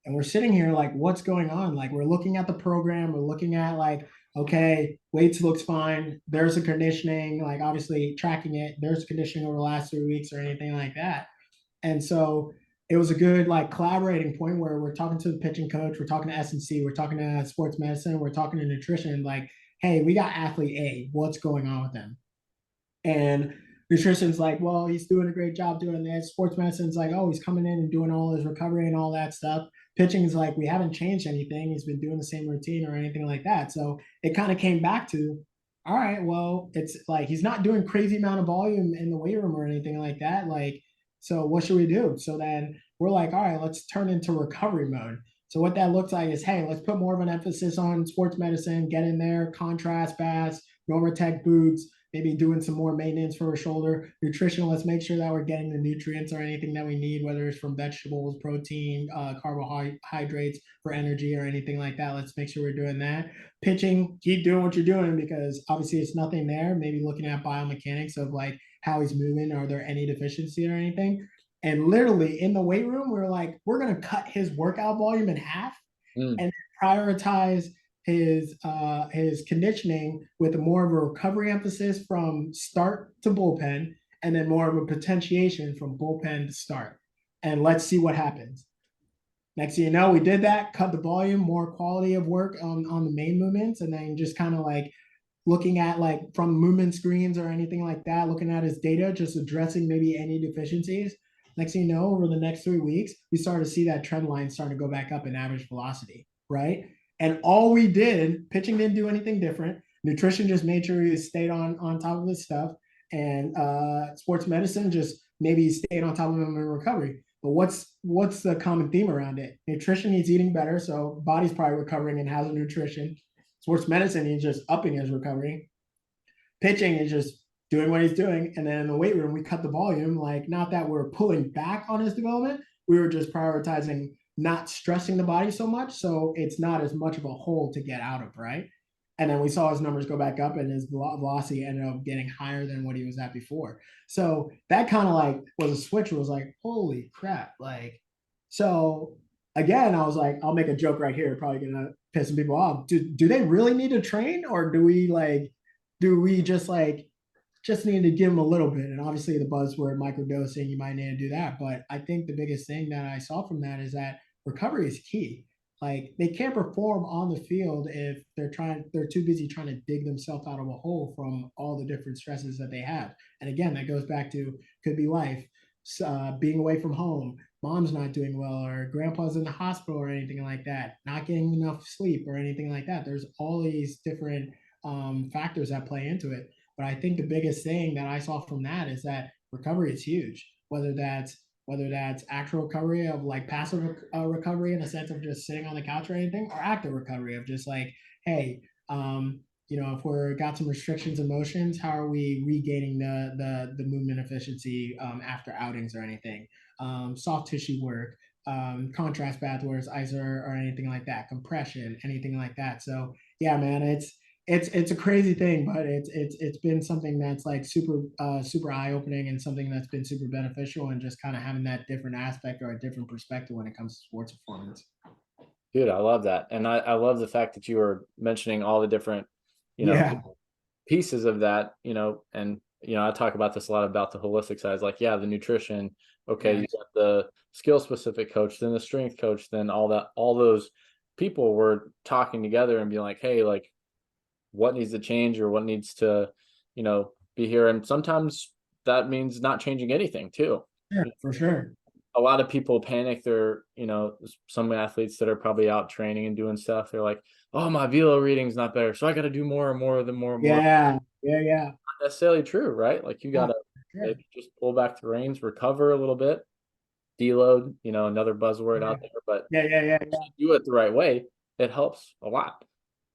And we're sitting here like, what's going on? Like, we're looking at the program, we're looking at like, okay, weights looks fine. There's a conditioning, like obviously tracking it. There's conditioning over the last 3 weeks or anything like that. And so it was a good like collaborating point where we're talking to the pitching coach, we're talking to S&C, we're talking to sports medicine, we're talking to nutrition. Like, hey, we got athlete A. What's going on with them? And nutrition's like, well, he's doing a great job doing this. Sports medicine's like, oh, he's coming in and doing all his recovery and all that stuff. Pitching is like, we haven't changed anything. He's been doing the same routine or anything like that. So it kind of came back to, all right, well, it's like he's not doing crazy amount of volume in the weight room or anything like that. Like, so what should we do? So then we're like, all right, let's turn into recovery mode. So what that looks like is, hey, let's put more of an emphasis on sports medicine, get in there, contrast baths, Normatec boots, maybe doing some more maintenance for a shoulder. Nutrition, let's make sure that we're getting the nutrients or anything that we need, whether it's from vegetables, protein, carbohydrates for energy or anything like that. Let's make sure we're doing that. Pitching, keep doing what you're doing because obviously it's nothing there. Maybe looking at biomechanics of like how he's moving. Are there any deficiency or anything? And literally in the weight room, we are like, we're going to cut his workout volume in half mm, and prioritize his conditioning with more of a recovery emphasis from start to bullpen, and then more of a potentiation from bullpen to start. And let's see what happens. Next thing you know, we did that, cut the volume, more quality of work on the main movements, and then just kind of like looking at like from movement screens or anything like that, looking at his data, just addressing maybe any deficiencies. Next thing you know, over the next 3 weeks, we started to see that trend line starting to go back up in average velocity, right? And all we did, pitching didn't do anything different. Nutrition just made sure he stayed on top of his stuff, and sports medicine just maybe stayed on top of him in recovery. But what's the common theme around it? Nutrition, he's eating better, so body's probably recovering and has a nutrition. Sports medicine, he's just upping his recovery. Pitching is just doing what he's doing. And then in the weight room, we cut the volume. Like, not that we're pulling back on his development, we were just prioritizing not stressing the body so much. So it's not as much of a hole to get out of, right? And then we saw his numbers go back up and his velocity ended up getting higher than what he was at before. So that kind of like was a switch. It was like, holy crap. Like, so again, I was like, I'll make a joke right here, probably gonna piss some people off. Do they really need to train, or do we just need to give them a little bit? And obviously the buzzword microdosing, you might need to do that. But I think the biggest thing that I saw from that is that recovery is key. Like, they can't perform on the field if they're too busy trying to dig themselves out of a hole from all the different stresses that they have. And again, that goes back to could be life, being away from home, mom's not doing well, or grandpa's in the hospital or anything like that, not getting enough sleep or anything like that. There's all these different factors that play into it. But I think the biggest thing that I saw from that is that recovery is huge. Whether that's actual recovery of like passive recovery in a sense of just sitting on the couch or anything, or active recovery of just like, hey, if we're got some restrictions and motions, how are we regaining the movement efficiency after outings or anything? Soft tissue work, contrast bathwares, ISO or anything like that, compression, anything like that. So yeah, man, it's a crazy thing, but it's been something that's like super eye opening and something that's been super beneficial and just kind of having that different aspect or a different perspective when it comes to sports performance. Dude, I love that. And I love the fact that you were mentioning all the different, you know, Yeah, pieces of that, and I talk about this a lot about the holistic side. Like, yeah, the nutrition, okay, yeah, you got the skill specific coach, then the strength coach, then all those people were talking together and being like, hey, like what needs to change or what needs to, be here. And sometimes that means not changing anything too. yeah, for sure. A lot of people panic. They're, some athletes that are probably out training and doing stuff. They're like, oh, my velo reading's not better. So I got to do more and more of the more and more. Yeah, yeah, yeah, Not necessarily true, right? Like you got yeah, to sure. maybe just pull back the reins, recover a little bit, deload, another buzzword Yeah, out there, but yeah, yeah, yeah, if yeah. you do it the right way, it helps a lot.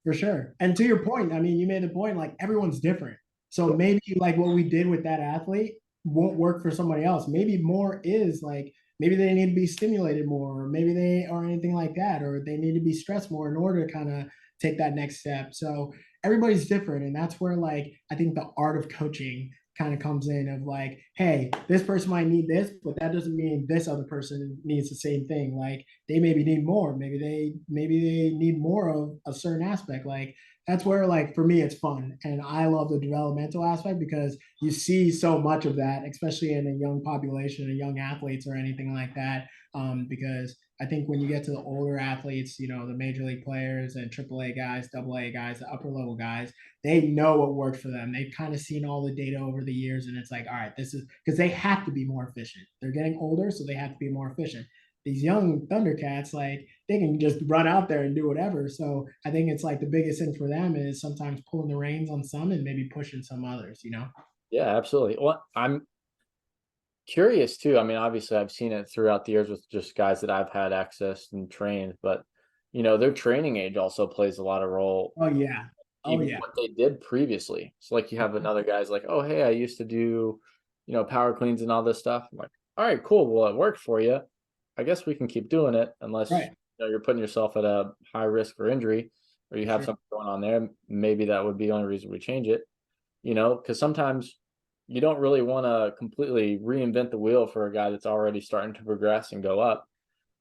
For sure. And to your point, I mean, you made the point like everyone's different. So Yeah. maybe like what we did with that athlete won't work for somebody else. Maybe more is like maybe they need to be stimulated more, or maybe they or anything like that, or they need to be stressed more in order to kind of take that next step. So everybody's different. And that's where like I think the art of coaching kind of comes in of like, hey, this person might need this, but that doesn't mean this other person needs the same thing. Like they maybe need more. Maybe they need more of a certain aspect. Like that's where like for me it's fun. And I love the developmental aspect because you see so much of that, especially in a young population and young athletes or anything like that. Because I think when you get to the older athletes, the major league players and AAA guys, AA guys, the upper level guys, they know what worked for them. They've kind of seen all the data over the years, and it's like, all right, this is because they have to be more efficient. They're getting older, so they have to be more efficient. These young Thundercats, like they can just run out there and do whatever. So I think it's like the biggest thing for them is sometimes pulling the reins on some and maybe pushing some others. Yeah, absolutely. Well, I'm curious too. I mean, obviously I've seen it throughout the years with just guys that I've had access and trained, but their training age also plays a lot of role, Oh yeah. Oh even yeah. what they did previously. So like you have another guy's like, oh hey, I used to do, power cleans and all this stuff. I'm like, all right, cool. Well, it worked for you. I guess we can keep doing it unless Right. you're putting yourself at a high risk for injury or you For have sure. something going on there. Maybe that would be the only reason we change it, because sometimes you don't really want to completely reinvent the wheel for a guy that's already starting to progress and go up.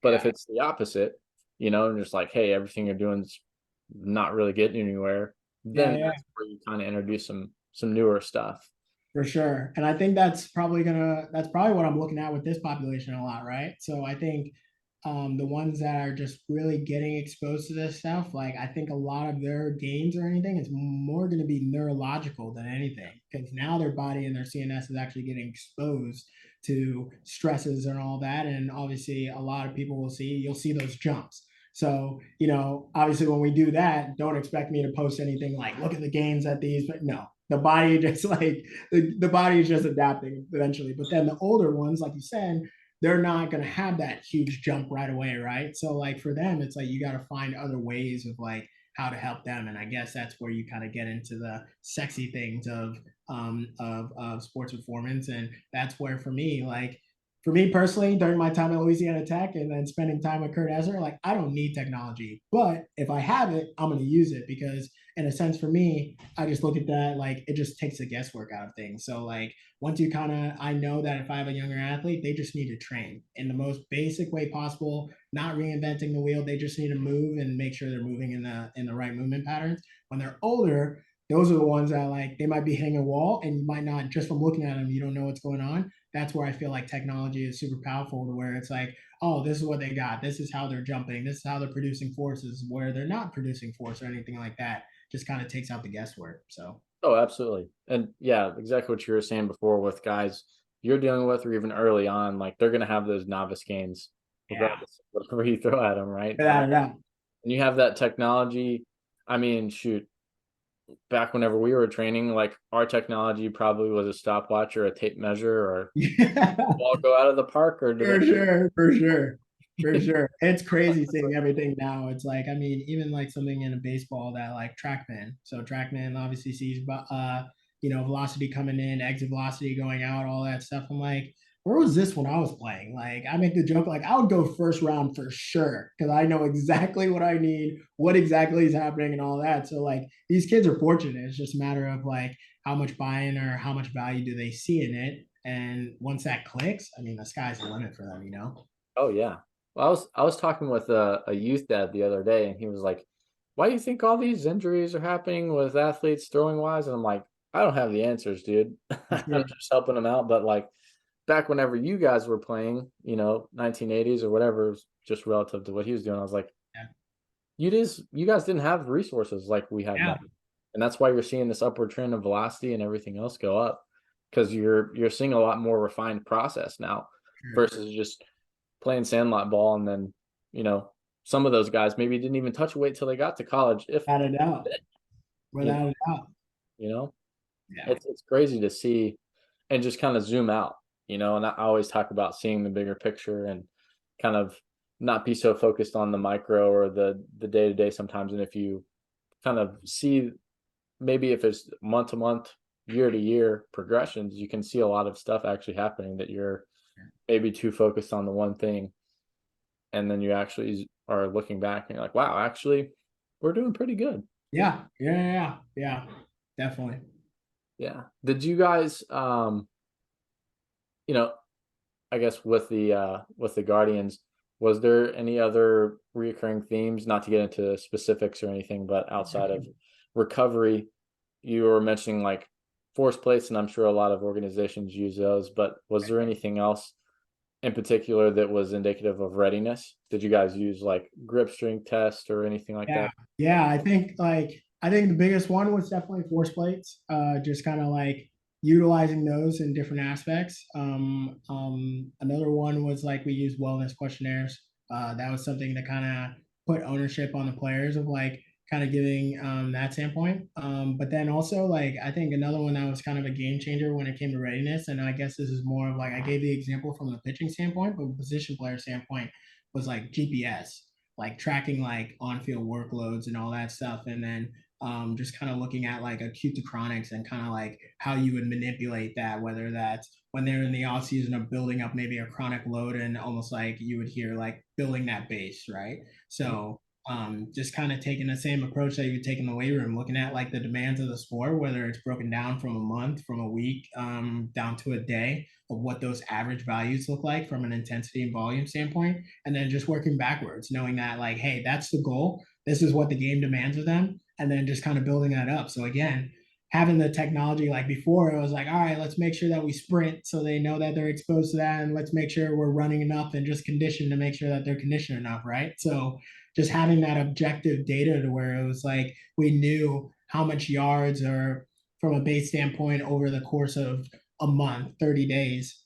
But if Yeah. it's the opposite, and just like, hey, everything you're doing is not really getting anywhere, Yeah. then Yeah. that's where you kind of introduce some newer stuff. For sure. And I think that's probably what I'm looking at with this population a lot, right? So I think the ones that are just really getting exposed to this stuff, like I think a lot of their gains or anything is more going to be neurological than anything because now their body and their CNS is actually getting exposed to stresses and all that. And obviously, a lot of people you'll see those jumps. So, obviously, when we do that, don't expect me to post anything like, look at the gains at these, but no, the body just like the body is just adapting eventually. But then the older ones, like you said, they're not going to have that huge jump right away, right? So like for them, it's like you got to find other ways of like how to help them, and I guess that's where you kind of get into the sexy things of sports performance, and that's where for me personally, during my time at Louisiana Tech and then spending time with Kurt Esser, like I don't need technology, but if I have it, I'm going to use it because, in a sense, for me, I just look at that like it just takes the guesswork out of things. So like once you I know that if I have a younger athlete, they just need to train in the most basic way possible, not reinventing the wheel. They just need to move and make sure they're moving in the right movement patterns. When they're older, those are the ones that like they might be hitting a wall and you might not just from looking at them, you don't know what's going on. That's where I feel like technology is super powerful to where it's like, oh, this is what they got. This is how they're jumping. This is how they're producing forces where they're not producing force or anything like that. Just kind of takes out the guesswork. So Oh, absolutely. And yeah, exactly what you were saying before with guys you're dealing with, or even early on, like they're going to have those novice gains, yeah, regardless of whatever you throw at them, right? without a doubt. And you have that technology. I mean, shoot, back whenever we were training, like our technology probably was a stopwatch or a tape measure or Yeah, ball go out of the park or do they for sure, for sure. For sure. It's crazy seeing everything now. It's like, I mean, even like something in a baseball that like TrackMan. So TrackMan obviously sees velocity coming in, exit velocity going out, all that stuff. I'm like, where was this when I was playing? Like, I make the joke, like, I would go first round for sure because I know exactly what I need, what exactly is happening, and all that. So, like, these kids are fortunate. It's just a matter of like how much buy-in or how much value do they see in it. And once that clicks, I mean, the sky's the limit for them, you know? Oh yeah. Well, I was talking with a youth dad the other day, and he was like, "Why do you think all these injuries are happening with athletes throwing wise?" And I'm like, "I don't have the answers, dude. For I'm sure. just helping them out." But like back whenever you guys were playing, 1980s or whatever, just relative to what he was doing, I was like, Yeah. you guys didn't have resources like we have now, Yeah. and that's why you're seeing this upward trend of velocity and everything else go up because you're seeing a lot more refined process now Sure. versus just playing sandlot ball, and then you know some of those guys maybe didn't even touch a weight till they got to college, if Without a doubt. you know, Without a doubt. you know, Yeah. it's crazy to see and just kind of zoom out, and I always talk about seeing the bigger picture and kind of not be so focused on the micro or the day to day sometimes. And if you kind of see maybe if it's month to month, year to year progressions, you can see a lot of stuff actually happening that you're maybe too focused on the one thing, and then you actually are looking back and you're like, wow, actually, we're doing pretty good. Yeah. Yeah. Yeah. Yeah. Definitely. Yeah. Did you guys, you know, I guess with the Guardians, was there any other reoccurring themes? Not to get into specifics or anything, but outside of recovery, you were mentioning like force plates, and I'm sure a lot of organizations use those. But was there anything else in particular that was indicative of readiness? Did you guys use like grip strength test or anything like Yeah, that? yeah. I think the biggest one was definitely force plates. Just kind of like utilizing those in different aspects. Another one was like we used wellness questionnaires. That was something that kind of put ownership on the players of like kind of giving that standpoint. But then also like I think another one that was kind of a game changer when it came to readiness, and I guess this is more of like I gave the example from the pitching standpoint, but position player standpoint was like GPS, like tracking like on-field workloads and all that stuff, and then just kind of looking at like acute to chronics and kind of like how you would manipulate that, whether that's when they're in the off season of building up maybe a chronic load and almost like you would hear like building that base, right? So just kind of taking the same approach that you would take in the weight room, looking at like the demands of the sport, whether it's broken down from a month, from a week, down to a day of what those average values look like from an intensity and volume standpoint, and then just working backwards, knowing that like, hey, that's the goal. This is what the game demands of them, and then just kind of building that up. So again, having the technology like before, it was like, all right, let's make sure that we sprint so they know that they're exposed to that, and let's make sure we're running enough and just conditioned to make sure that they're conditioned enough, right? So just having that objective data to where it was like we knew how much yards or from a base standpoint over the course of a month, 30 days,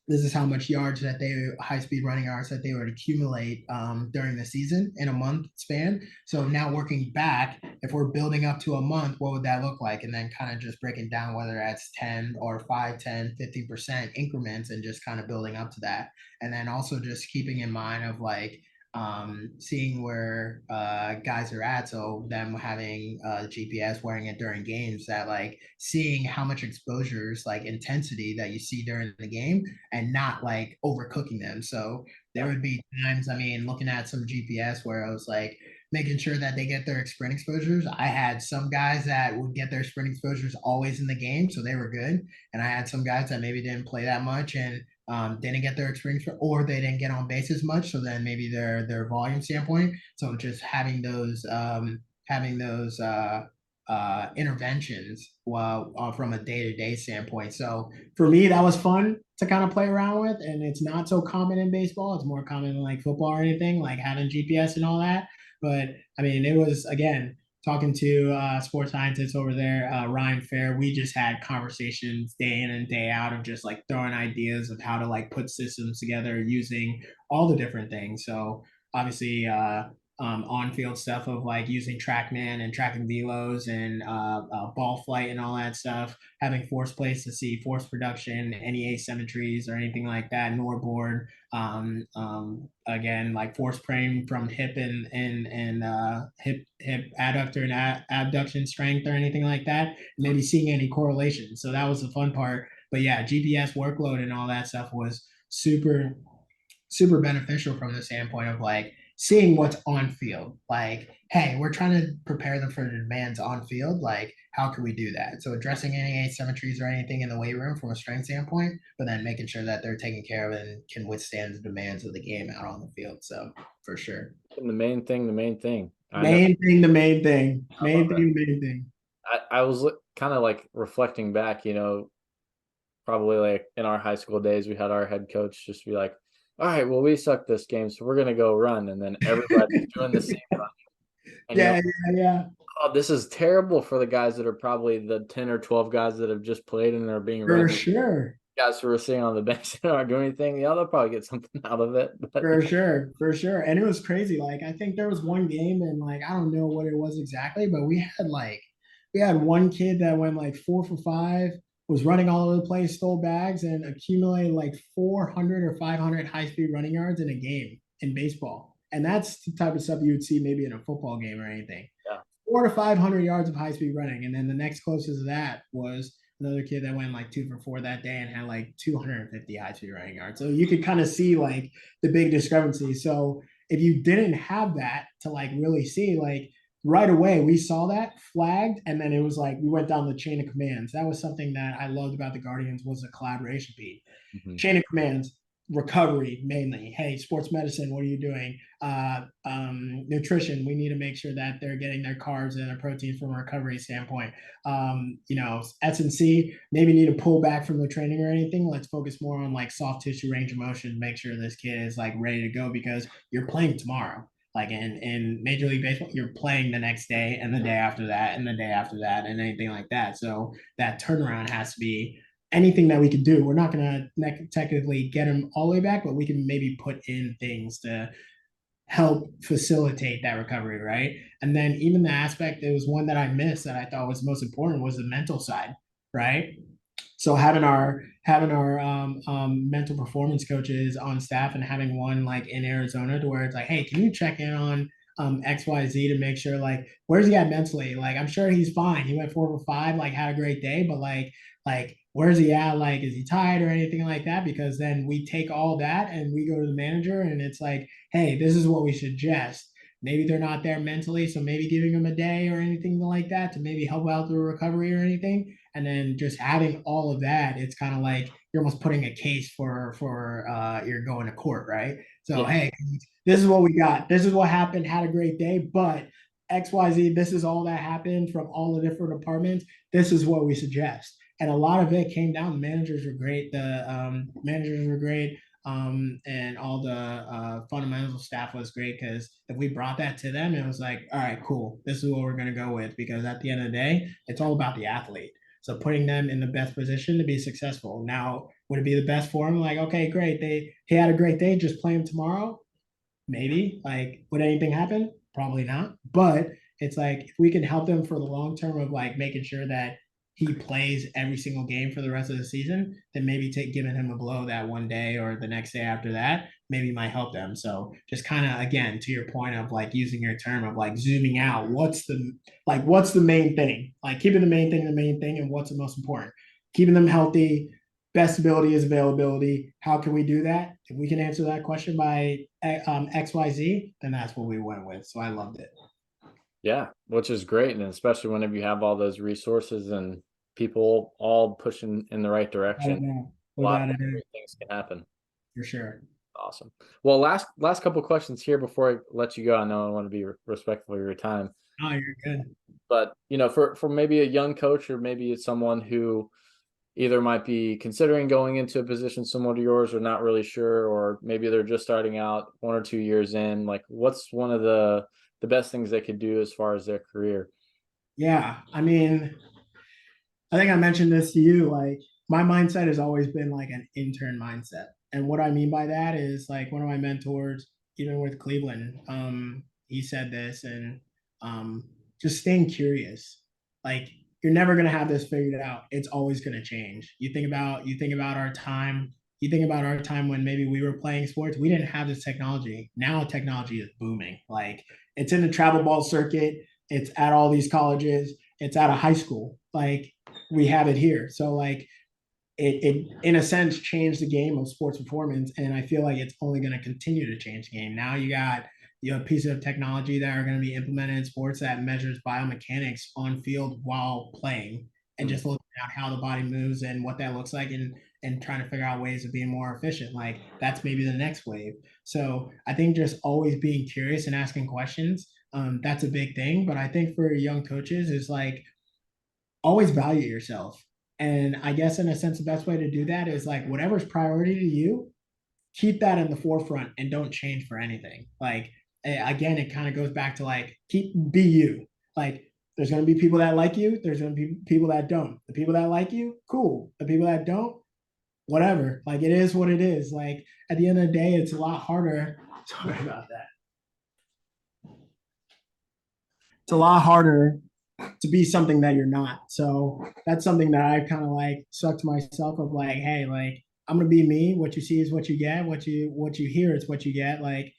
this is how much yards that they high speed running yards that they would accumulate during the season in a month span. So now working back, if we're building up to a month, what would that look like? And then kind of just breaking down whether that's 10 or 5, 10, 50% increments and just kind of building up to that. And then also just keeping in mind of like seeing where guys are at. So them having GPS, wearing it during games, that like seeing how much exposures, like intensity that you see during the game, and not like overcooking them. So there Yeah. would be times, I mean, looking at some GPS where I was like making sure that they get their sprint exposures. I had some guys that would get their sprint exposures always in the game, so they were good. And I had some guys that maybe didn't play that much and didn't get their experience or they didn't get on base as much. So then maybe their volume standpoint. So just having those interventions while from a day-to-day standpoint. So for me, that was fun to kind of play around with, and it's not so common in baseball. It's more common in like football or anything, like having GPS and all that. But I mean, it was again talking to sports scientists over there, Ryan Fair. We just had conversations day in and day out of just like throwing ideas of how to like put systems together using all the different things. So obviously, on-field stuff of like using TrackMan and tracking velos and ball flight and all that stuff, having force plates to see force production, any asymmetries or anything like that, nor board. Again, like force praying from hip and hip adductor and abduction strength or anything like that. Maybe seeing any correlation. So that was the fun part. But yeah, GPS workload and all that stuff was super beneficial from the standpoint of like seeing what's on field. Like, hey, we're trying to prepare them for the demands on field. Like, how can we do that? So addressing any asymmetries or anything in the weight room from a strength standpoint, but then making sure that they're taken care of and can withstand the demands of the game out on the field. So for sure. And the main thing. I know. Main thing, the main thing. I love Main it. thing, main thing. I was kind of like reflecting back, probably like in our high school days, we had our head coach just be like, all right, well, we suck this game, so we're gonna go run. And then everybody's doing the same run. And Yeah. oh, this is terrible for the guys that are probably the 10 or 12 guys that have just played and are being For ready. sure. Guys who are sitting on the bench and aren't doing anything, yeah, they'll probably get something out of it. But For sure, for sure. And it was crazy. Like I think there was one game and like I don't know what it was exactly, but we had one kid that went like 4 for 5, was running all over the place, stole bags, and accumulated like 400 or 500 high-speed running yards in a game in baseball. And that's the type of stuff you would see maybe in a football game or anything. yeah. 400 to 500 yards of high-speed running. And then the next closest to that was another kid that went like 2 for 4 that day and had like 250 high-speed running yards. So you could kind of see like the big discrepancy. So if you didn't have that to like really see, like right away we saw that flagged, and then it was like we went down the chain of commands. That was something that I loved about the Guardians was the collaboration piece. Mhm. Chain of commands, recovery mainly. Hey, sports medicine, what are you doing? Nutrition, we need to make sure that they're getting their carbs and their proteins from a recovery standpoint. S&C, maybe need to pull back from the training or anything. Let's focus more on like soft tissue range of motion, make sure this kid is like ready to go because you're playing tomorrow. Like in Major League Baseball, you're playing the next day and the day after that and the day after that and anything like that. So that turnaround has to be anything that we could do. We're not going to technically get them all the way back, but we can maybe put in things to help facilitate that recovery, right? And then even the aspect, it was one that I missed that I thought was most important was the mental side, right? So having our mental performance coaches on staff and having one like in Arizona to where it's like, hey, can you check in on XYZ to make sure like where's he at mentally? Like I'm sure he's fine. He went 4 for 5, like had a great day, but like where's he at? Like is he tired or anything like that? Because then we take all that and we go to the manager and it's like, hey, this is what we suggest. Maybe they're not there mentally, so maybe giving them a day or anything like that to maybe help out the recovery or anything. And then just having all of that, it's kind of like you're almost putting a case for you're going to court, right? So Yeah. hey, this is what we got. This is what happened. Had a great day, but XYZ, this is all that happened from all the different departments. This is what we suggest. And a lot of it came down. The managers were great. The managers were great. And all the fundamental staff was great because if we brought that to them, it was like, all right, cool. This is what we're going to go with because at the end of the day, it's all about the athlete. So putting them in the best position to be successful. Now, would it be the best for him? Like, okay, great. He had a great day. Just play him tomorrow. Maybe. Like, would anything happen? Probably not. But it's like if we can help them for the long term of like making sure that he plays every single game for the rest of the season, then maybe giving him a blow that one day or the next day after that maybe might help them. So just kind of again to your point of like using your term of like zooming out, what's the main thing? Like keeping the main thing, and what's the most important? Keeping them healthy. Best ability is availability. How can we do that? If we can answer that question by XYZ, then that's what we went with. So I loved it. Yeah, which is great. And especially whenever you have all those resources and people all pushing in the right direction, a lot Without of a doubt, great things can happen. for sure. Awesome. Well, last couple questions here before I let you go. I know I want to be respectful of your time, Oh, you're good. but for maybe a young coach or maybe it's someone who either might be considering going into a position similar to yours or not really sure, or maybe they're just starting out 1 or 2 years in, like what's one of the best things they could do as far as their career? Yeah. I mean, I think I mentioned this to you. Like, my mindset has always been like an intern mindset. And what I mean by that is like one of my mentors, even with Cleveland, he said this, and just staying curious. Like you're never gonna have this figured out. It's always gonna change. You think about our time. You think about our time when maybe we were playing sports. We didn't have this technology. Now technology is booming. Like it's in the travel ball circuit. It's at all these colleges. It's at a high school. Like we have it here. So like it in a sense changed the game of sports performance, and I feel like it's only going to continue to change the game. Now you have pieces of technology that are going to be implemented in sports that measures biomechanics on field while playing, and Mm. just looking at how the body moves and what that looks like, and trying to figure out ways of being more efficient. Like that's maybe the next wave. So I think just always being curious and asking questions, that's a big thing. But I think for young coaches is like always value yourself. And I guess in a sense, the best way to do that is like whatever's priority to you, keep that in the forefront and don't change for anything. Like again, it kind of goes back to like be you. Like there's going to be people that like you. There's going to be people that don't. The people that like you, cool. The people that don't, whatever. Like it is what it is. Like at the end of the day, it's a lot harder. Sorry about that. It's a lot harder to be something that you're not. So that's something that I kind of like stuck to myself of like, hey, like I'm gonna be me. What you see is what you get. What you hear is what you get. Like,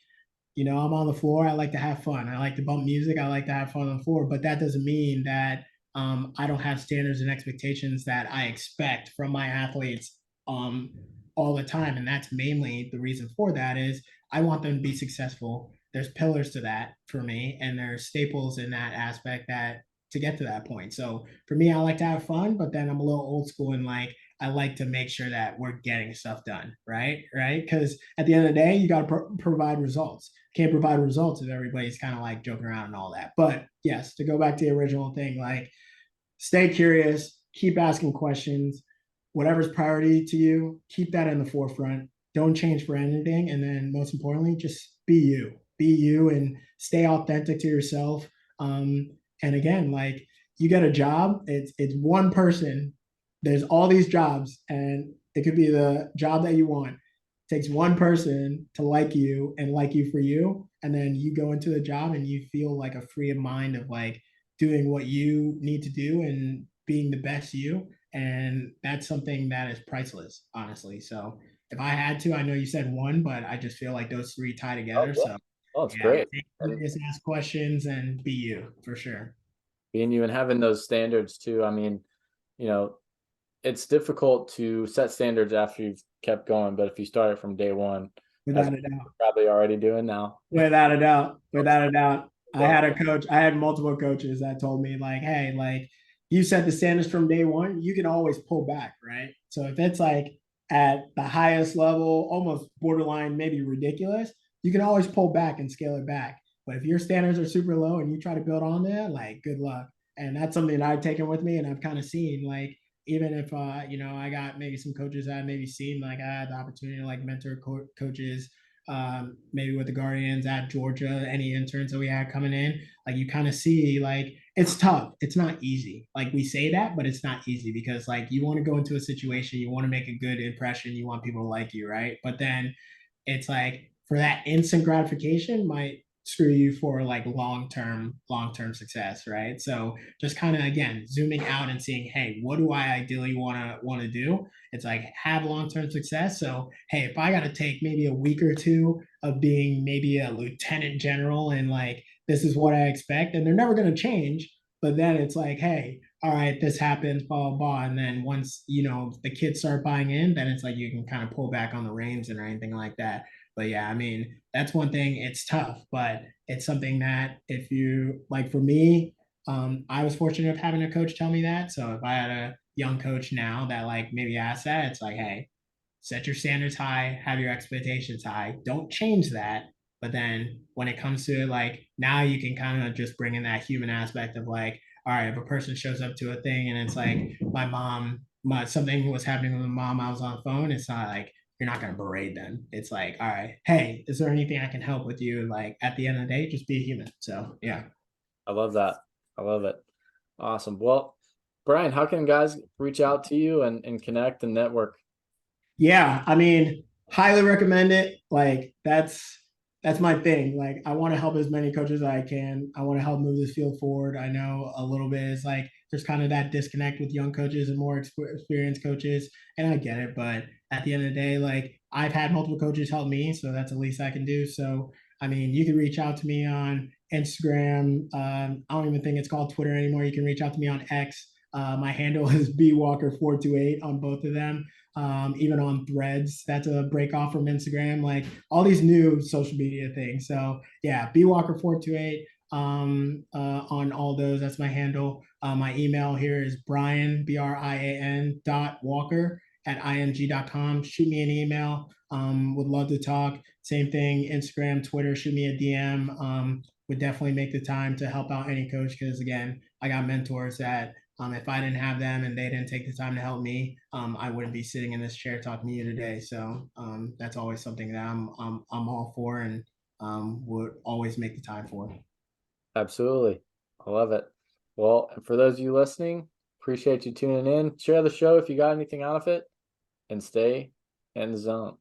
I'm on the floor. I like to have fun. I like to bump music. I like to have fun on the floor. But that doesn't mean that I don't have standards and expectations that I expect from my athletes um, all the time. And that's mainly the reason for that is I want them to be successful. There's pillars to that for me, and there's staples in that aspect that to get to that point. So for me, I like to have fun, but then I'm a little old school and like I like to make sure that we're getting stuff done, right? Right? Because at the end of the day, you got to provide results. Can't provide results if everybody's kind of like joking around and all that. But yes, to go back to the original thing, like stay curious, keep asking questions, whatever's priority to you, keep that in the forefront. Don't change for anything. And then most importantly, just be you and stay authentic to yourself. And again, like you get a job, it's one person. There's all these jobs, and it could be the job that you want. It takes one person to like you and like you for you, and then you go into the job and you feel like a free of mind of like doing what you need to do and being the best you. And that's something that is priceless, honestly. So if I had to, I know you said one, but I just feel like those three tie Oh together. yeah. So Oh, it's yeah, great. And just ask questions and be you for sure. being you and having those standards too. I mean, you know, it's difficult to set standards after you've kept going, but if you start it from day one, as Without a you're doubt. probably already doing now, Without a doubt. Without a doubt. I going. had a coach, I had multiple coaches that told me, like, hey, like you set the standards from day one, you can always pull back, right? So if it's like at the highest level, almost borderline, maybe ridiculous, you can always pull back and scale it back. But if your standards are super low and you try to build on there, like good luck. And that's something that I've taken with me and I've kind of seen like even if I got maybe some coaches that I maybe seen like I had the opportunity to like mentor coaches maybe with the Guardians at Georgia, any interns that we had coming in, like you kind of see like it's tough. It's not easy. Like we say that, but it's not easy because like you want to go into a situation, you want to make a good impression, you want people to like you, right? But then it's like for that instant gratification might screw you for like long term success, right? So just kind of again zooming out and seeing, hey, what do I ideally want to do? It's like have long-term success. So hey, if I got to take maybe a week or two of being maybe a lieutenant general and like this is what I expect, and they're never going to change. But then it's like, hey, all right, this happens, blah blah blah, and then once the kids start buying in, then it's like you can kind of pull back on the reins and or anything like that. But yeah, I mean that's one thing. It's tough, but it's something that if you like, for me, I was fortunate of having a coach tell me that. So if I had a young coach now that like maybe asked that, it's like, hey, set your standards high, have your expectations high. Don't change that. But then when it comes to it, like now you can kind of just bring in that human aspect of like, all right, if a person shows up to a thing and it's like my something was happening with my mom, I was on the phone. It's not like you're not gonna berate them. It's like, all right, hey, is there anything I can help with you? Like at the end of the day, just be a human. So yeah. I love that. I love it. Awesome. Well, Brian, how can guys reach out to you and connect and network? Yeah, I mean, highly recommend it. Like that's that's my thing. Like, I want to help as many coaches as I can. I want to help move this field forward. I know a little bit is like there's kind of that disconnect with young coaches and more experienced coaches, and I get it. But at the end of the day, like I've had multiple coaches help me, so that's the least I can do. So I mean, you can reach out to me on Instagram. I don't even think it's called Twitter anymore. You can reach out to me on X. My handle is bwalker428 on both of them. Even on Threads, that's a break off from Instagram. Like all these new social media things. So yeah, bwalker428 on all those. That's my handle. My email here is Brian Brian .walker at img.com. Shoot me an email. Would love to talk. Same thing, Instagram, Twitter. Shoot me a DM. Would definitely make the time to help out any coach because again, I got mentors that if I didn't have them and they didn't take the time to help me, I wouldn't be sitting in this chair talking to you today. So that's always something that I'm all for and would always make the time for. Absolutely. I love it. Well, and for those of you listening, appreciate you tuning in. Share the show if you got anything out of it, and stay in the zone.